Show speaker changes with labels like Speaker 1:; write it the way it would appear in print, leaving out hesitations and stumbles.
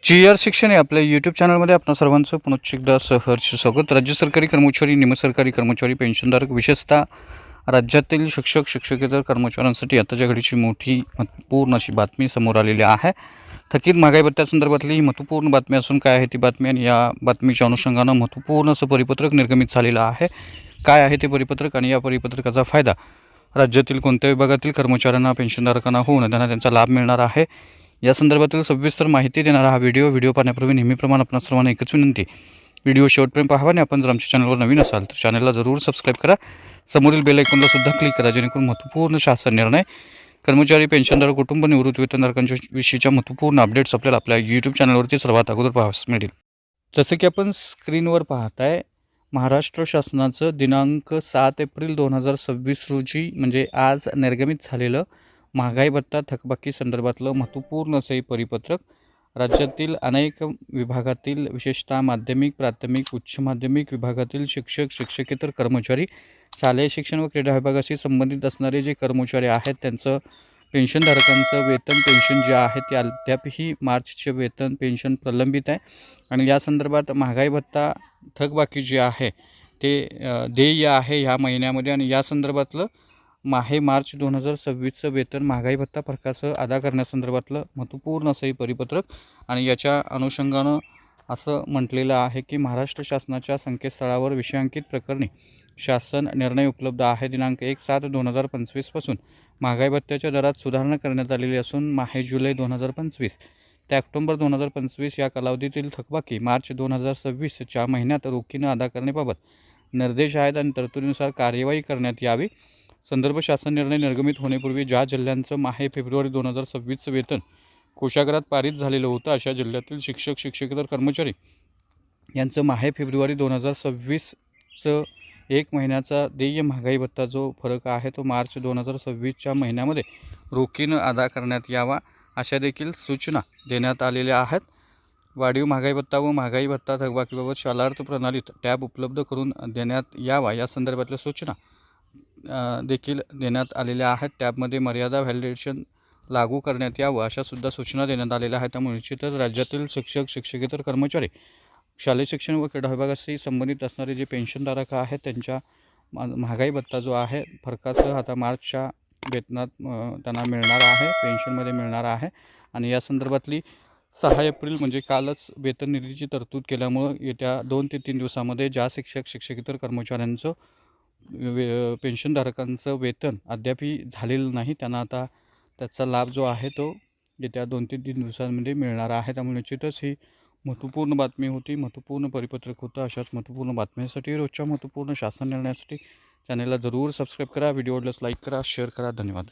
Speaker 1: जी R शिक्षण या आपल्या यूट्यूब चॅनलमध्ये आपणा सर्वांचं पुनश्च एकदा सहर्ष स्वागत। राज्य सरकारी कर्मचारी, निमसरकारी कर्मचारी, पेन्शनधारक, विशेषतः राज्यातील शिक्षक शिक्षकेतर कर्मचाऱ्यांसाठी आताच्या घडीची मोठी महत्त्वपूर्ण अशी बातमी समोर आलेली आहे। थकीत महागाई भत्त्यासंदर्भातली ही महत्त्वपूर्ण बातमी असून काय आहे ती बातमी आणि या बातमीच्या अनुषंगानं महत्त्वपूर्ण असं परिपत्रक निर्गमित झालेलं आहे। काय आहे ते परिपत्रक आणि या परिपत्रकाचा फायदा राज्यातील कोणत्या विभागातील कर्मचाऱ्यांना, पेन्शनधारकांना होऊन त्यांचा लाभ मिळणार आहे, या संदर्भातील सविस्तर माहिती देणारा हा व्हिडिओ पाहण्यापूर्वी नेहमीप्रमाणे आपण सर्वांना एकच विनंती, व्हिडिओ शेवटपर्यंत पाहावा आणि आपण जर आमच्या चॅनलवर नवीन असाल तर चॅनलला जरूर सबस्क्राईब करा, समोरील बेल आयकॉनला सुद्धा क्लिक करा, जेणेकरून महत्त्वपूर्ण शासन निर्णय, कर्मचारी, पेन्शनधारक, कुटुंब निवृत्त वेतनधारकांच्या विषयीच्या महत्त्वपूर्ण अपडेट्स आपल्याला आपल्या यूट्यूब चॅनलवरती सर्वात अगोदर पाहावयास मिळतील। जसं की आपण स्क्रीनवर पाहताय, महाराष्ट्र शासनाचं दिनांक 7 एप्रिल 2026 रोजी म्हणजे आज निर्गमित झालेलं महागाई भत्ता थकबाकी संदर्भातलं महत्त्वपूर्ण असं परिपत्रक राज्यातील अनेक विभागातील, विशेषतः माध्यमिक, प्राथमिक, उच्च माध्यमिक विभागातील शिक्षक शिक्षकेतर कर्मचारी, शालेय शिक्षण व क्रीडा विभागाशी संबंधित असणारे जे कर्मचारी आहेत त्यांचं पेन्शनधारकांचं वेतन पेन्शन जे आहे ते अद्यापही मार्चचे वेतन पेन्शन प्रलंबित आहे आणि या संदर्भात महागाई भत्ता थकबाकी जे आहे ते देय आहे ह्या महिन्यामध्ये आणि या संदर्भातलं मार्च 2026चं वेतन महागाई भत्ता फरकासह अदा करण्यासंदर्भातलं महत्त्वपूर्ण असं परिपत्रक आणि याच्या अनुषंगानं असं म्हटलेलं आहे की महाराष्ट्र शासनाच्या संकेतस्थळावर विषयांकित प्रकरणी शासन निर्णय उपलब्ध आहे। दिनांक 1/7/2025 पासून महागाई भत्त्याच्या दरात सुधारणा करण्यात आलेली असून जुलै 2025 ते ऑक्टोबर 2025 या कालावधीतील थकबाकी मार्च 2026च्या महिन्यात रोखीनं अदा करण्याबाबत निर्देश आहेत आणि तरतुदीनुसार कार्यवाही करण्यात यावी। संदर्भ शासन निर्णय निर्गमित होण्यापूर्वी ज्या जिल्ह्यांचं फेब्रुवारी 2026चं वेतन कोषागारात पारित झालेलं होतं अशा जिल्ह्यातील शिक्षक शिक्षकेतर कर्मचारी यांचं फेब्रुवारी 2026चं 1 महिन्याचा देय महागाई भत्ता जो फरक आहे तो मार्च 2026च्या महिन्यामध्ये रोखीनं अदा करण्यात यावा अशा देखील सूचना देण्यात आलेल्या आहेत। वाढीव महागाई भत्ता व महागाई भत्ता थकबाकीबाबत शालार्थ प्रणालीत टॅब उपलब्ध करून देण्यात यावा या संदर्भातल्या सूचना देखील देण्यात आलेल्या आहेत। टॅबमध्ये मर्यादा व्हॅलिडेशन लागू करण्यात यावं अशा सुद्धा सूचना देण्यात आलेल्या आहेत। त्यामुळे निश्चितच राज्यातील शिक्षक शिक्षकेतर कर्मचारी, शालेय शिक्षण व क्रीडा विभागाशी संबंधित असणारे जे पेन्शनधारक आहेत त्यांच्या महागाई भत्ता जो आहे फरकासह आता मार्चच्या वेतनात त्यांना मिळणार आहे, पेन्शनमध्ये मिळणार आहे आणि या संदर्भातली 6 एप्रिल म्हणजे कालच वेतन निधीची तरतूद केल्यामुळं येत्या 2 ते 3 दिवसामध्ये ज्या शिक्षक शिक्षकेतर कर्मचाऱ्यांचं पेन्शनधारकांचं वेतन अद्यापही झालेलं नाही त्यांना आता त्याचा लाभ जो आहे तो येत्या 2 ते 3 दिवसांमध्ये मिळणार आहे। त्यामुळे निश्चितच ही महत्त्वपूर्ण बातमी होती, महत्त्वपूर्ण परिपत्रक होतं। अशाच महत्त्वपूर्ण बातम्यांसाठी, रोजच्या महत्त्वपूर्ण शासन निर्णयासाठी चॅनलला जरूर सबस्क्राईब करा, व्हिडिओ आवडल्यास लाईक करा, शेअर करा। धन्यवाद।